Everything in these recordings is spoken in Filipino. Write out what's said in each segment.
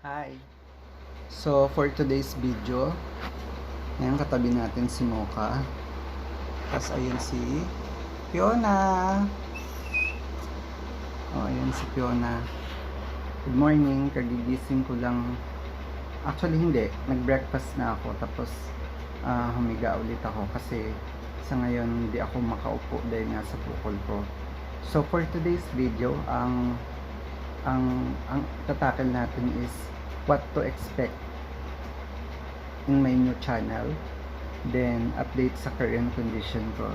Hi! So, for today's video, ngayon katabi natin si Mocha. Tapos, ayun si Fiona. Ayun si Fiona. Good morning. Kagigising ko lang. Actually, hindi. Nag-breakfast na ako. Tapos, humiga ulit ako. Kasi, sa ngayon, hindi ako makaupo dahil nga sa bukol ko. So, for today's video, ang tatakil natin is what to expect in my new channel, then update sa current condition ko.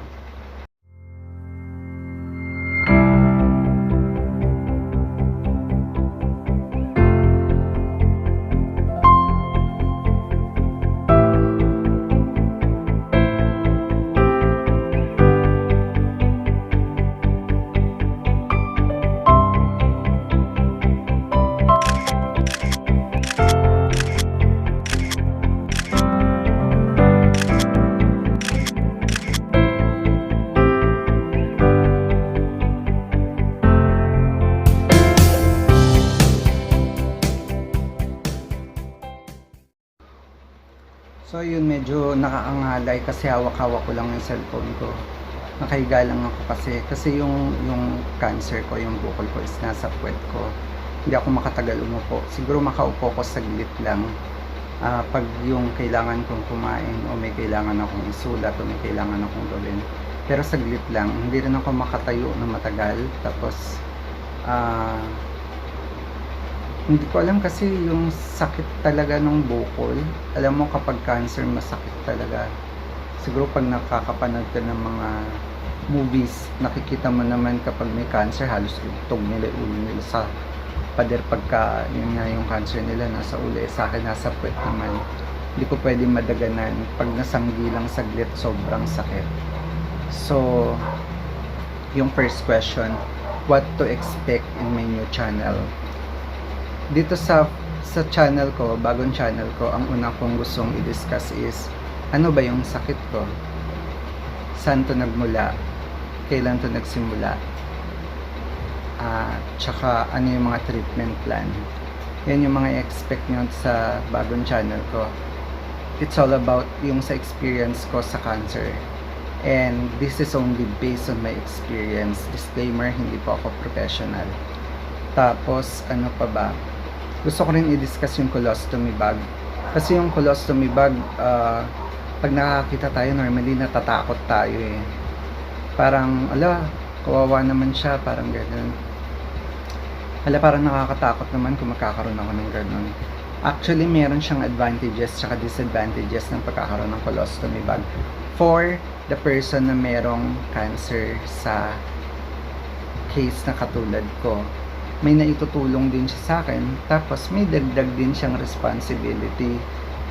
So yun, medyo nakakangalay kasi hawak-hawak ko lang yung cellphone ko. Nakahiga lang ako kasi yung cancer ko, yung bukol ko is nasa puwet ko. Hindi ako makatagal umupo. Siguro makaupo ko saglit lang. Pag yung kailangan kong kumain o may kailangan akong isulat o may kailangan akong gawin. Pero saglit lang. Hindi rin ako makatayo na matagal. Tapos hindi ko alam kasi yung sakit talaga ng bukol. Alam mo kapag cancer, masakit talaga. Siguro pag nakakapanood ka ng mga movies, nakikita mo naman kapag may cancer, halos itog nila ulo nila sa pader pagka yun nga yung cancer nila nasa ulo. Sa akin nasa puwet naman. Hindi ko pwedeng madaganan. Pag nasanggi lang saglit, sobrang sakit. So, yung first question, what to expect in my new channel? Dito sa channel ko, bagong channel ko, ang una kong gustong i-discuss is ano ba yung sakit ko? Saan to nagmula? Kailan to nagsimula? Tsaka ano yung mga treatment plan? Yan yung mga expect nyo sa bagong channel ko. It's all about yung sa experience ko sa cancer. And this is only based on my experience. Disclaimer, hindi po ako professional. Tapos, ano pa ba? Gusto ko rin i-discuss yung colostomy bag. Kasi yung colostomy bag, pag nakakita tayo, normally natatakot tayo eh. Parang, kawawa naman siya, parang gano'n. Parang nakakatakot naman kung magkakaroon ako ng gano'n. Actually, meron siyang advantages tsaka disadvantages ng pagkakaroon ng colostomy bag for the person na merong cancer sa case na katulad ko. May naitutulong din siya sa akin, tapos may dagdag din siyang responsibility,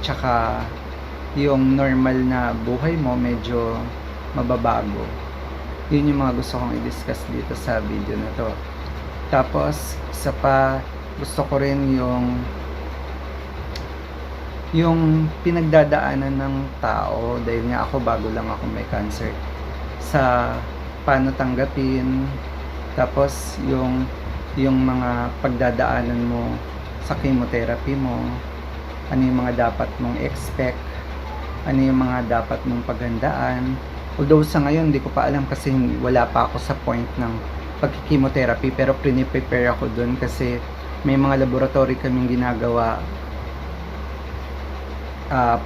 tsaka yung normal na buhay mo medyo mababago. Yun yung mga gusto kong i-discuss dito sa video na to. Tapos isa pa, gusto ko rin yung pinagdadaanan ng tao, dahil nga ako bago lang ako may cancer, sa paano tanggapin, tapos yung mga pagdadaanan mo sa chemotherapy mo, ano yung mga dapat mong expect, ano yung mga dapat mong paghandaan. Although sa ngayon, hindi ko pa alam kasi wala pa ako sa point ng pag-chemotherapy, pero prepare ako dun kasi may mga laboratory kaming ginagawa.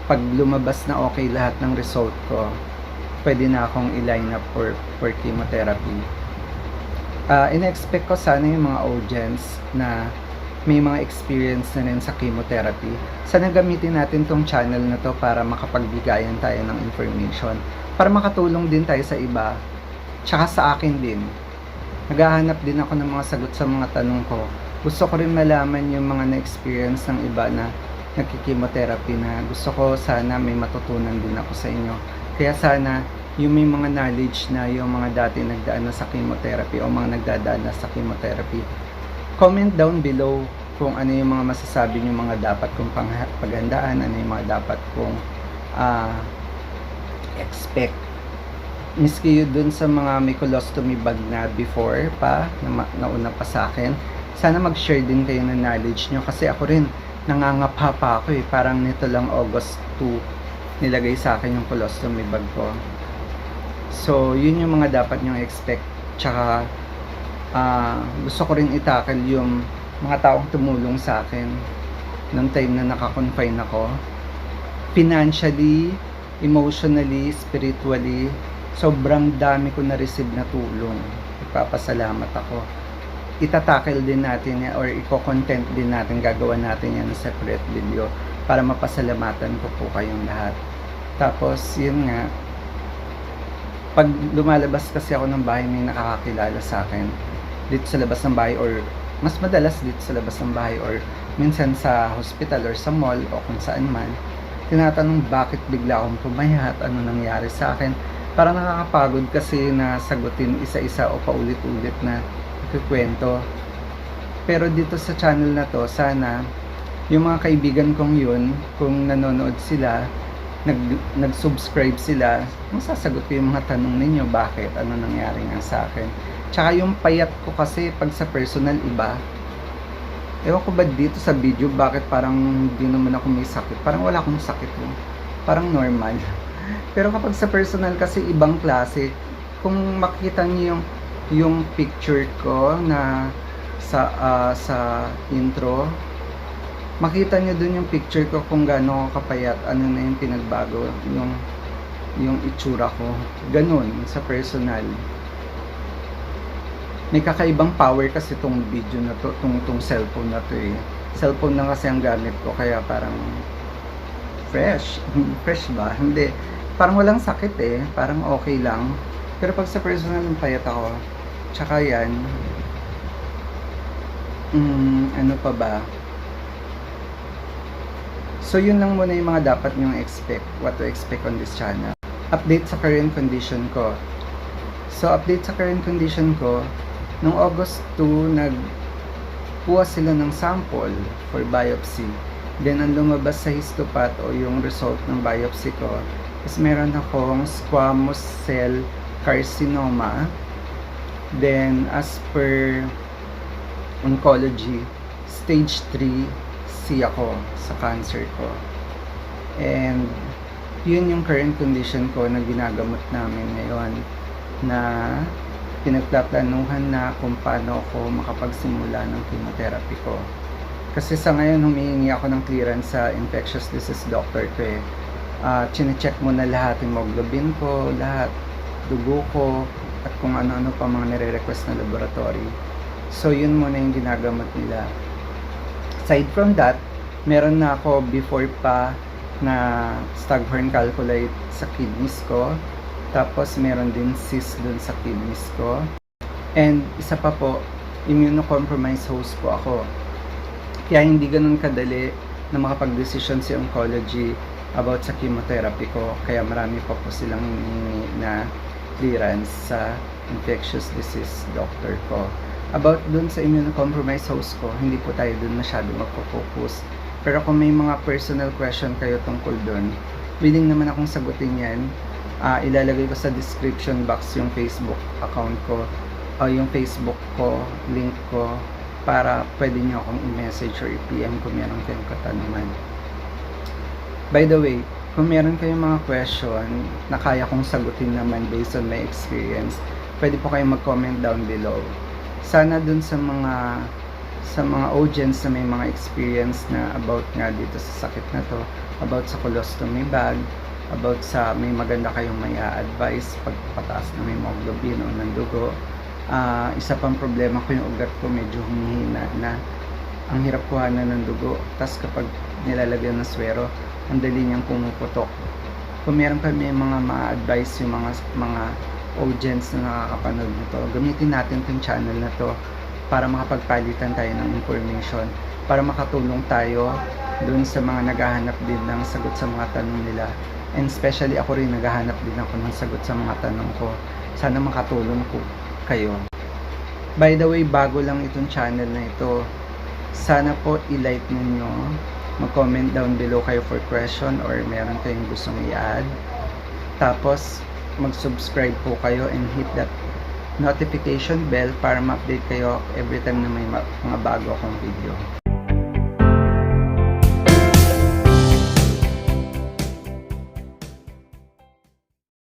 Pag lumabas na okay lahat ng result ko, pwede na akong i-line up for chemotherapy. In-expect ko sana yung mga audience na may mga experience na rin sa chemotherapy. Sana gamitin natin tong channel na to para makapagbigayan tayo ng information. Para makatulong din tayo sa iba. Tsaka sa akin din. Naghahanap din ako ng mga sagot sa mga tanong ko. Gusto ko rin malaman yung mga na-experience ng iba na nagki-chemotherapy na gusto ko sana may matutunan din ako sa inyo. Kaya sana yung may mga knowledge na yung mga dati nagdaan na sa chemotherapy o mga nagdadaan na sa chemotherapy, comment down below kung ano yung mga masasabi nyo, mga dapat kong paghandaan, ano yung mga dapat kong expect. Miski yun dun sa mga may colostomy bag na before pa, nauna pa sa akin, sana mag-share din kayo ng knowledge nyo kasi ako rin nangangapa pa ako eh. Parang nito lang August 2, nilagay sa akin yung colostomy bag ko. So, yun yung mga dapat nyong expect. Tsaka, gusto ko rin itakal yung mga taong tumulong sa akin noong time na naka-confine ako. Financially, emotionally, spiritually, sobrang dami ko na-receive na tulong. Ipapasalamat ako. Itatakil din natin yan, or i-content din natin, gagawa natin yan ng separate video para mapasalamatan ko po kayong lahat. Tapos, yun nga, pag lumalabas kasi ako ng bahay, may nakakakilala sa akin dito sa labas ng bahay, or mas madalas dito sa labas ng bahay, or minsan sa hospital or sa mall o kung saan man, tinatanong bakit bigla akong pumayat, ano nangyari sa akin. Parang nakakapagod kasi na sagutin isa-isa o paulit-ulit na ikikwento. Pero dito sa channel na to, sana yung mga kaibigan kong yun, kung nanonood sila, nag-subscribe sila, masasagot ko yung mga tanong ninyo, bakit, ano nangyari nga sa akin. Tsaka yung payat ko kasi pag sa personal iba, ewan ko ba dito sa video, bakit parang hindi naman ako may sakit, parang wala akong sakit mo, parang normal. Pero kapag sa personal kasi ibang klase. Kung makita niyo yung picture ko na sa intro, makita niyo dun yung picture ko kung gaano ako kapayat, ano na yung pinagbago, yung itsura ko. Ganun sa personal. May kakaibang power kasi tong video na to, tong cellphone na to eh. Cellphone na kasi ang gamit ko, kaya parang fresh. Fresh ba? Hindi. Parang walang sakit eh. Parang okay lang. Pero pag sa personal, payat ako. Tsaka yan. Ano pa ba? So yun lang muna yung mga dapat nyong expect. What to expect on this channel. Update sa current condition ko. So update sa current condition ko. Noong August 2, nagkuha sila ng sample for biopsy. Then, ang lumabas sa histopath o yung result ng biopsy ko is meron akong squamous cell carcinoma. Then, as per oncology, stage 3C ako sa cancer ko. And, yun yung current condition ko na ginagamot namin ngayon, na pinagplaplanuhan na kung paano ako makapagsimula ng chemotherapy ko. Kasi sa ngayon, humihingi ako ng clearance sa infectious disease doctor ko eh. Chine-check mo na lahat, hemoglobin ko, lahat, dugo ko, at kung ano-ano pa mga nire-request na laboratory. So, yun muna yung ginagamot nila. Aside from that, meron na ako before pa na Staghorn calculate sa kidneys ko. Tapos, meron din cyst dun sa kidneys ko. And, isa pa po, immunocompromised host po ako. Kaya hindi ganun kadali na makapag-decision si oncology about sa chemotherapy ko. Kaya marami pa po silang hinihingi na clearance sa infectious disease doctor ko. About dun sa immunocompromised host ko, hindi po tayo dun masyado magpo-focus. Pero kung may mga personal question kayo tungkol dun, willing naman akong sagutin yan. Ilalagay ko sa description box yung Facebook account ko o yung Facebook ko, link ko, para pwede nyo akong i-message or i-PM kung meron kayong katanungan. By the way, kung meron kayong mga question na kaya kong sagutin naman based on my experience, pwede po kayong mag-comment down below. Sana dun sa mga audience na may mga experience na about nga dito sa sakit na to, about sa colostomy bag, about sa may maganda kayong may advice pagpataas ng hemoglobin o ng dugo. Isa pang problema ko, yung ugat ko medyo humihina na, ang hirap kuhanan ng dugo, tas kapag nilalagyan ng swero, ang dali niyang pumuputok. Kung meron pa may mga ma-advise yung mga audience na nakakapanood nito, gamitin natin tong channel na to para makapagpalitan tayo ng information, para makatulong tayo dun sa mga naghahanap din ng sagot sa mga tanong nila. And especially ako rin, naghahanap din ako ng sagot sa mga tanong ko. Sana makatulong po kayo. By the way, bago lang itong channel na ito, sana po i-like ninyo, mag-comment down below kayo for question or meron kayong gustong i-add. Tapos, mag-subscribe po kayo and hit that notification bell para ma-update kayo every time na may mga bago akong video.